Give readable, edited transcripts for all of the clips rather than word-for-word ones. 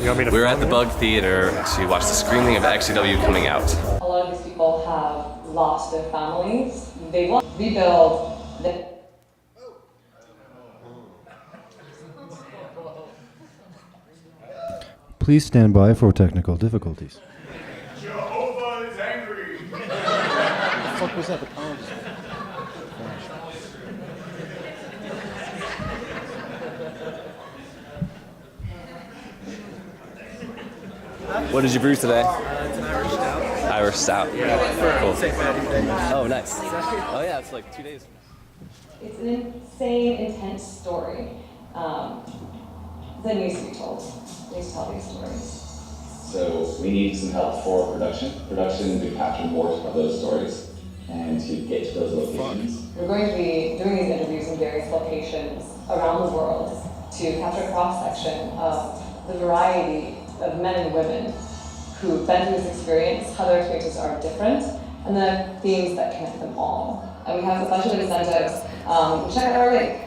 We're at the Bug Theater to watch the screening of XJW coming out. A lot of these people have lost their families. They want to rebuild the... Please stand by for technical difficulties. Jehovah is angry. What the fuck was that? The power just What did you brew today? It's an Irish stout. Irish stout. Yeah, for Cool. St. Patty's Day. Oh, nice. Oh yeah, it's like 2 days. It's an insane, intense story that needs to be told. Needs to tell these stories. So we need some help for production. Production to capture more of those stories and to get to those locations. We're going to be doing these interviews in various locations around the world to capture a cross-section of the variety of men and women who've been through this experience, how their experiences are different, and the themes that connect them all. And we have a bunch of incentives. Check out our link.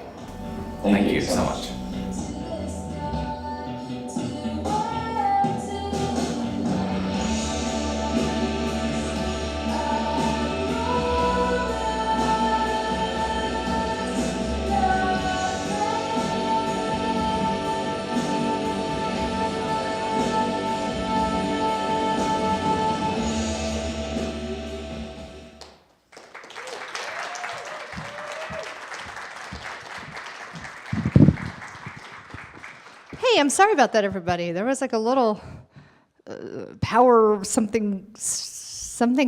Thank you so much. Hey, I'm sorry about that, everybody. There was like a little power something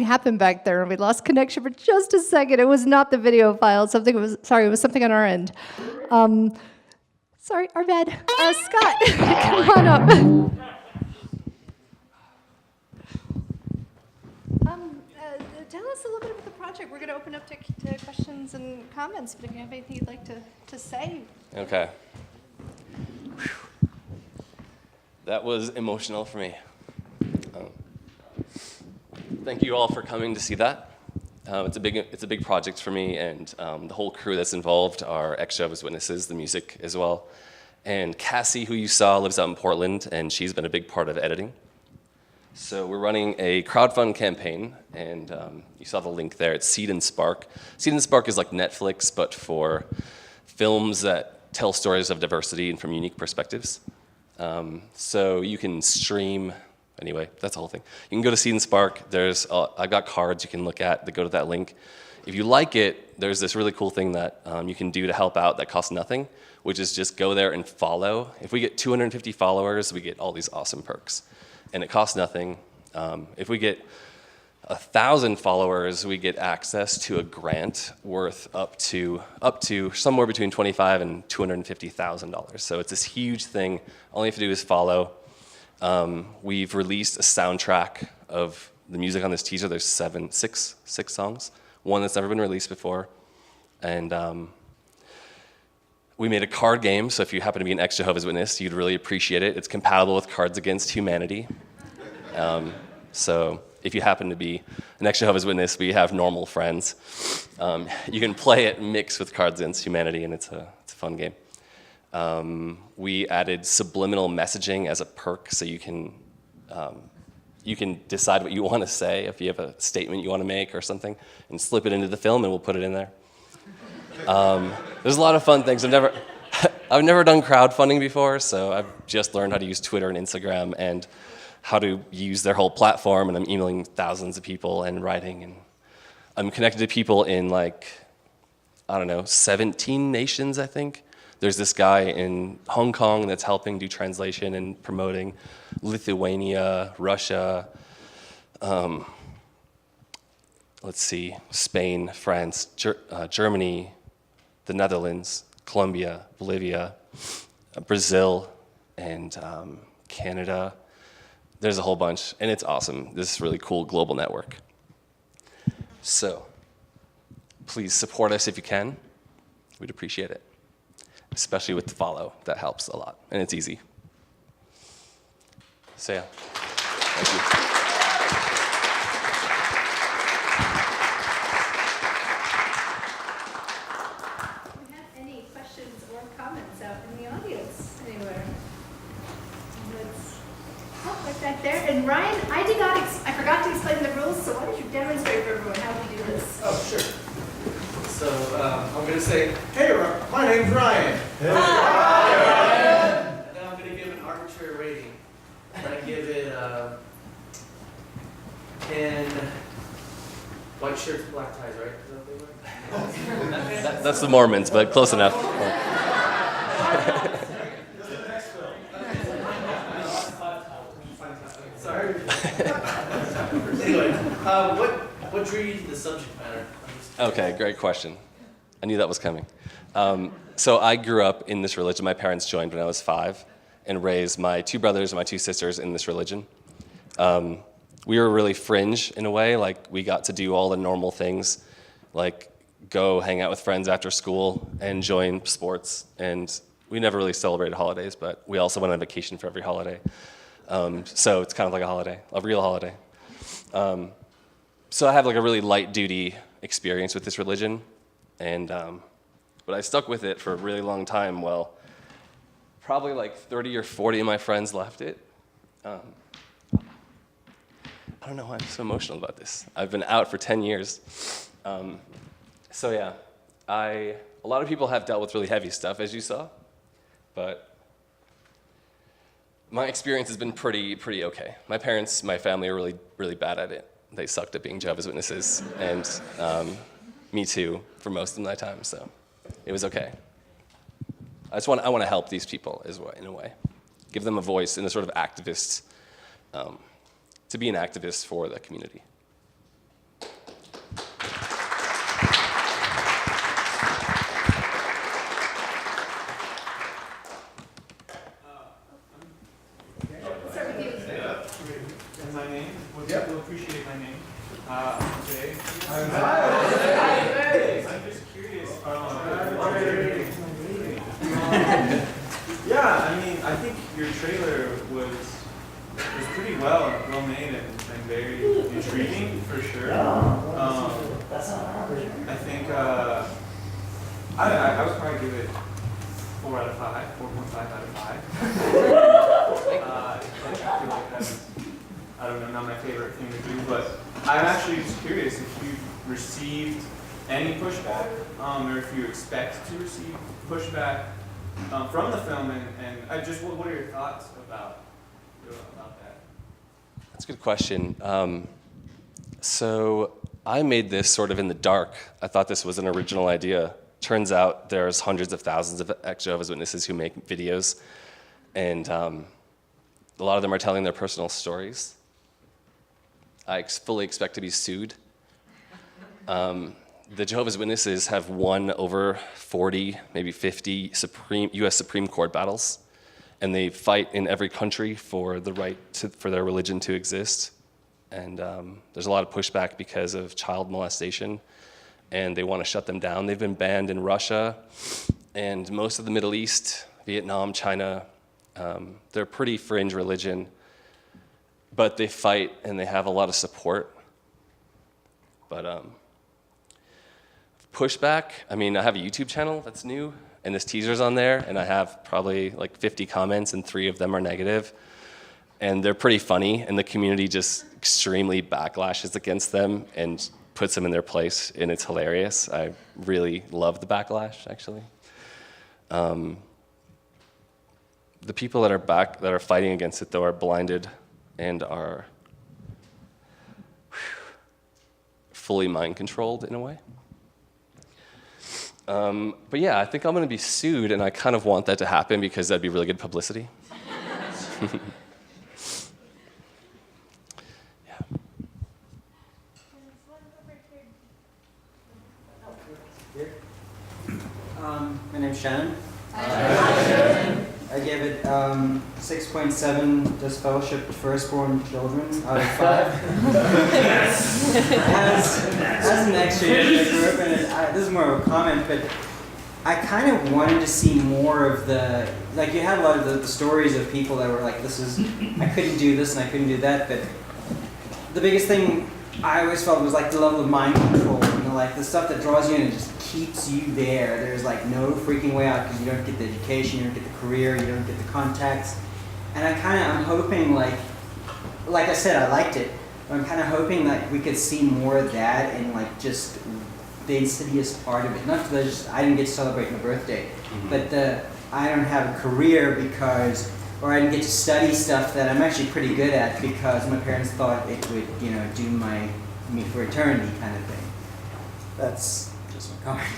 happened back there, and we lost connection for just a second. It was not the video file. It was something on our end. Sorry, our bad. Scott, come on up. Tell us a little bit about the project. We're going to open up to questions and comments, but if you have anything you'd like to say. Okay. That was emotional for me. Thank you all for coming to see that. It's a big project for me, and the whole crew that's involved are ex-Jehovah's Witnesses, the music as well. And Cassie, who you saw, lives out in Portland, and she's been a big part of editing. So we're running a crowdfund campaign, and you saw the link there. It's Seed and Spark. Seed and Spark is like Netflix, but for films that tell stories of diversity and from unique perspectives. So you can stream, anyway, that's the whole thing. You can go to Seed and Spark. I've got cards you can look at that go to that link. If you like it, there's this really cool thing that you can do to help out that costs nothing, which is just go there and follow. If we get 250 followers, we get all these awesome perks. And it costs nothing. If we get 1,000 followers, we get access to a grant worth up to somewhere between $25,000 and $250,000. So it's this huge thing. All you have to do is follow. We've released a soundtrack of the music on this teaser. There's six songs, one that's never been released before, and we made a card game. So if you happen to be an ex-Jehovah's Witness, you'd really appreciate it. It's compatible with Cards Against Humanity. So if you happen to be an ex-Jehovah's Witness, we have normal friends. You can play it mixed with Cards Against Humanity, and it's a fun game. We added subliminal messaging as a perk, so you can decide what you want to say if you have a statement you want to make or something, and slip it into the film, and we'll put it in there. There's a lot of fun things. I've never done crowdfunding before, so I've just learned how to use Twitter and Instagram and how to use their whole platform, and I'm emailing thousands of people and writing, and I'm connected to people in 17 nations, I think. There's this guy in Hong Kong that's helping do translation and promoting, Lithuania, Russia, Spain, France, Germany, the Netherlands, Colombia, Bolivia, Brazil, and Canada. There's a whole bunch, and it's awesome. This is a really cool global network. So please support us if you can. We'd appreciate it, especially with the follow. That helps a lot, and it's easy. So yeah, thank you. back there. And Ryan, I forgot to explain the rules, so why don't you demonstrate for everyone how we do this? Oh, sure. So I'm going to say, hey, my name's Ryan. Hey. Hi. And then I'm going to give an arbitrary rating. I'm going to give it 10 white shirts, black ties, right? Is that what they wear? That's the Mormons, but close enough. Sorry. Anyway, what drew you to the subject matter? Okay, great question. I knew that was coming. So I grew up in this religion. My parents joined when I was 5 and raised my 2 brothers and my 2 sisters in this religion. We were really fringe in a way. Like, we got to do all the normal things, like go hang out with friends after school and join sports. And we never really celebrated holidays, but we also went on vacation for every holiday. So it's kind of like a holiday, a real holiday. So I have like a really light duty experience with this religion, and but I stuck with it for a really long time. Well, probably like 30 or 40 of my friends left it. I don't know why I'm so emotional about this. I've been out for 10 years. So yeah, a lot of people have dealt with really heavy stuff, as you saw, but my experience has been pretty okay. My parents, my family are really bad at it. They sucked at being Jehovah's Witnesses, and me too for most of my time, so it was okay. I want to help these people as well, in a way. Give them a voice in a sort of activist, to be an activist for the community. And my name? We'll appreciate my name. Jay. I'm just curious. Yeah, I mean, I think your trailer was pretty well made and very intriguing for sure. I think I would probably give it 4 out of 5, 4.5 out of 5. I feel like that's, I don't know, not my favorite thing to do, but I'm actually just curious if you've received any pushback, or if you expect to receive pushback from the film, and I just, what are your thoughts about that? That's a good question. So I made this sort of in the dark. I thought this was an original idea. Turns out there's hundreds of thousands of ex-Jehovah's Witnesses who make videos, and a lot of them are telling their personal stories. I fully expect to be sued. The Jehovah's Witnesses have won over 40, maybe 50 U.S. Supreme Court battles, and they fight in every country for the right for their religion to exist. And there's a lot of pushback because of child molestation, and they want to shut them down. They've been banned in Russia and most of the Middle East, Vietnam, China. They're a pretty fringe religion, but they fight and they have a lot of support. But pushback, I mean, I have a YouTube channel that's new, and this teaser's on there, and I have probably like 50 comments, and 3 of them are negative. And they're pretty funny, and the community just extremely backlashes against them and puts them in their place, and it's hilarious. I really love the backlash, actually. The people that are fighting against it, though, are blinded and are fully mind-controlled in a way. But yeah, I think I'm going to be sued, and I kind of want that to happen because that'd be really good publicity. My name's Shannon. I gave it 6.7 disfellowshipped firstborn children out of 5. As an ex-Jehovah, I grew up in it. This is more of a comment, but I kind of wanted to see more of the, like, you had a lot of the stories of people that were like, I couldn't do this and I couldn't do that, but the biggest thing I always felt was like the level of mind control, like the stuff that draws you in and just keeps you there. There's like no freaking way out because you don't get the education, you don't get the career, you don't get the contacts. And I'm hoping like like I said, I liked it. I'm kind of hoping that we could see more of that and like just the insidious part of it. Not that I didn't get to celebrate my birthday, but I don't have a career because, or I didn't get to study stuff that I'm actually pretty good at because my parents thought it would, you know, do me for eternity kind of thing. That's just my comment.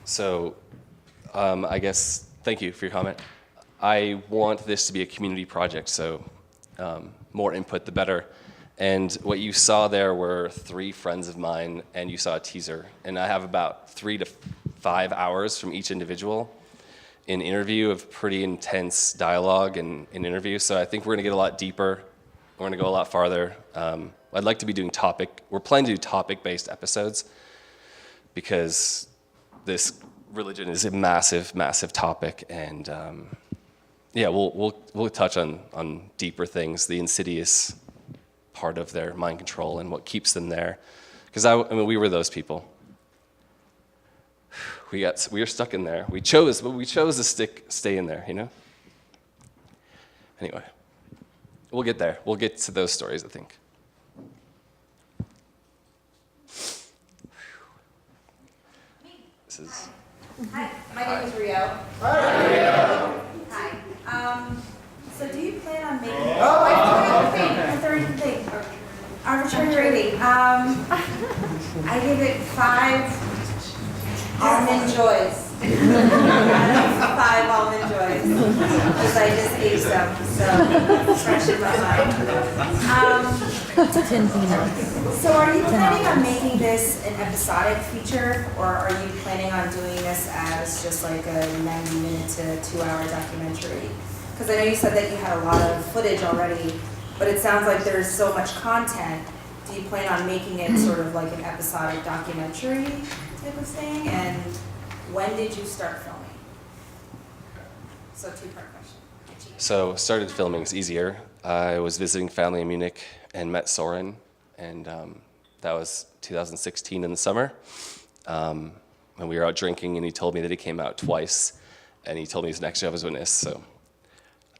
So, I guess, thank you for your comment. I want this to be a community project, so more input the better. And what you saw there were 3 friends of mine, and you saw a teaser. And I have about 3 to 5 hours from each individual in interview of pretty intense dialogue and interview. So I think we're gonna get a lot deeper. We're gonna go a lot farther. I'd like to be doing we're planning to do topic-based episodes because this religion is a massive, massive topic, and yeah, we'll touch on deeper things, the insidious part of their mind control and what keeps them there. Because I mean, we were those people. We were stuck in there. We chose to stay in there, you know. Anyway, we'll get there. We'll get to those stories, I think. This is. Hi, my name is Rio. Hi, Rio. Hi. So do you plan on making... Oh, I forgot the thing. Arbitrary rating. I give it 5 almond joys. 5 almond joys. Because I just ate them, so fresh in my mind. So are you planning on making this an episodic feature, or are you planning on doing this as just like a 90-minute to 2-hour documentary? Because I know you said that you had a lot of footage already, but it sounds like there's so much content. Do you plan on making it sort of like an episodic documentary type of thing? And when did you start filming? So 2-part question. So started filming is easier. I was visiting family in Munich and met Soren, and that was 2016 in the summer. And we were out drinking, and he told me that he came out twice, and he told me he's an ex-Jehovah's Witness. So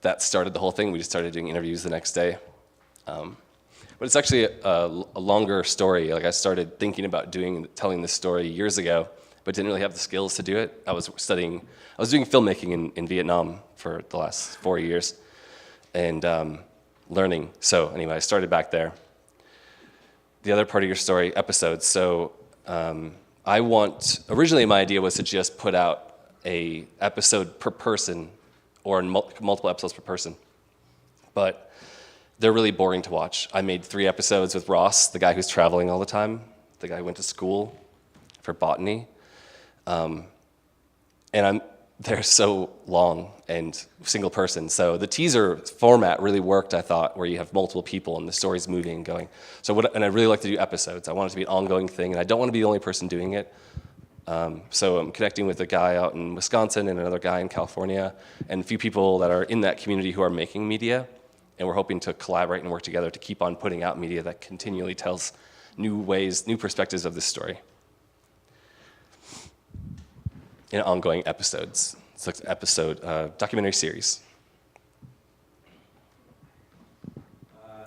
that started the whole thing. We just started doing interviews the next day. But it's actually a longer story. Like I started thinking about telling this story years ago, but didn't really have the skills to do it. I was doing filmmaking in Vietnam for the last 4 years, and learning. So anyway, I started back there. The other part of your story, episodes. So originally my idea was to just put out a episode per person, or multiple episodes per person. But they're really boring to watch. I made 3 episodes with Ross, the guy who's traveling all the time, the guy who went to school for botany. And they're so long and single person. So the teaser format really worked, I thought, where you have multiple people and the story's moving and going. And I really like to do episodes. I want it to be an ongoing thing, and I don't want to be the only person doing it. So I'm connecting with a guy out in Wisconsin and another guy in California, and a few people that are in that community who are making media, and we're hoping to collaborate and work together to keep on putting out media that continually tells new perspectives of this story in ongoing episodes. It's like an documentary series.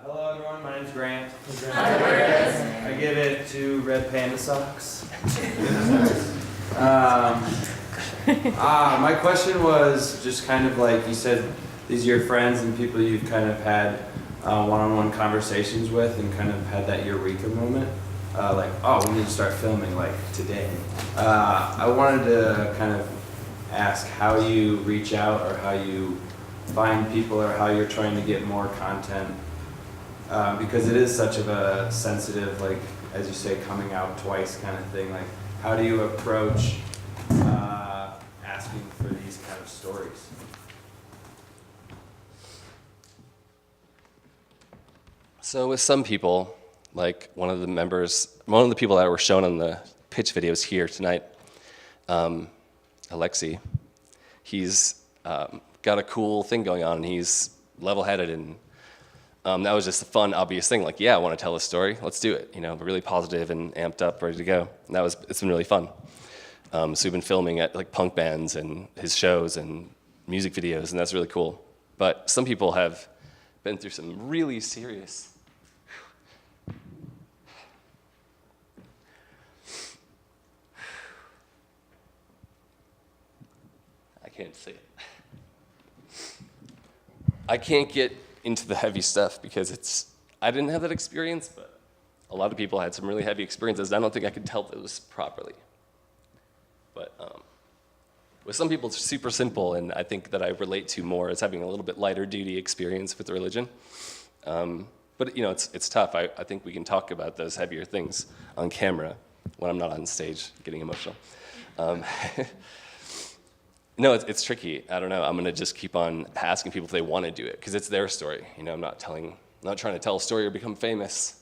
Hello everyone, my name's Grant. I give it 2 red panda socks. My question was just kind of like you said, these are your friends and people you've kind of had one-on-one conversations with and kind of had that eureka moment. Like, oh, we need to start filming like today. I wanted to kind of ask how you reach out or how you find people or how you're trying to get more content. Because it is such of a sensitive, like, as you say, coming out twice kind of thing. Like, how do you approach asking for these kind of stories? So with some people, like one of the people that were shown on the pitch videos here tonight, Alexi, he's got a cool thing going on, and he's level-headed, and that was just a fun, obvious thing. Like, yeah, I want to tell a story. Let's do it. You know, really positive and amped up, ready to go. And it's been really fun. So we've been filming at like punk bands and his shows and music videos, and that's really cool. But some people have been through some really serious. I can't say it. I can't get into the heavy stuff because I didn't have that experience, but a lot of people had some really heavy experiences. I don't think I could tell those properly. But with some people, it's super simple, and I think that I relate to more as having a little bit lighter duty experience with religion. But it's tough. I think we can talk about those heavier things on camera when I'm not on stage getting emotional. No, it's tricky. I don't know. I'm gonna just keep on asking people if they want to do it because it's their story. I'm not trying to tell a story or become famous.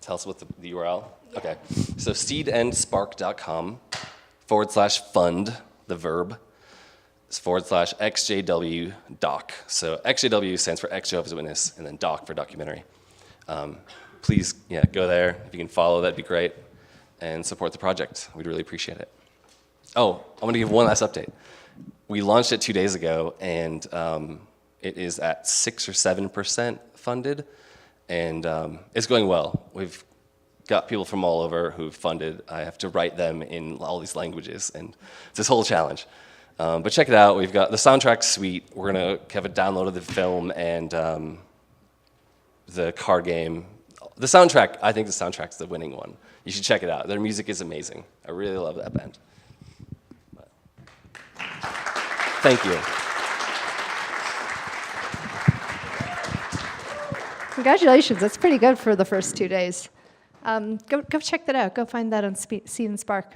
Tell us what the URL? Yeah. Okay. So seedandspark.com/fund, the verb, /XJWdoc. So XJW stands for ex-Jehovah's Witness, and then doc for documentary. Please, go there. If you can follow, that'd be great. And support the project. We'd really appreciate it. Oh, I want to give one last update. We launched it 2 days ago, and it is at 6 or 7% funded. And it's going well. We've got people from all over who've funded. I have to write them in all these languages, and it's this whole challenge. But check it out. We've got the soundtrack suite. We're going to have a download of the film and the card game. The soundtrack, I think the soundtrack's the winning one. You should check it out. Their music is amazing. I really love that band. But, thank you. Congratulations, that's pretty good for the first 2 days. Go check that out. Go find that on Seed and Spark.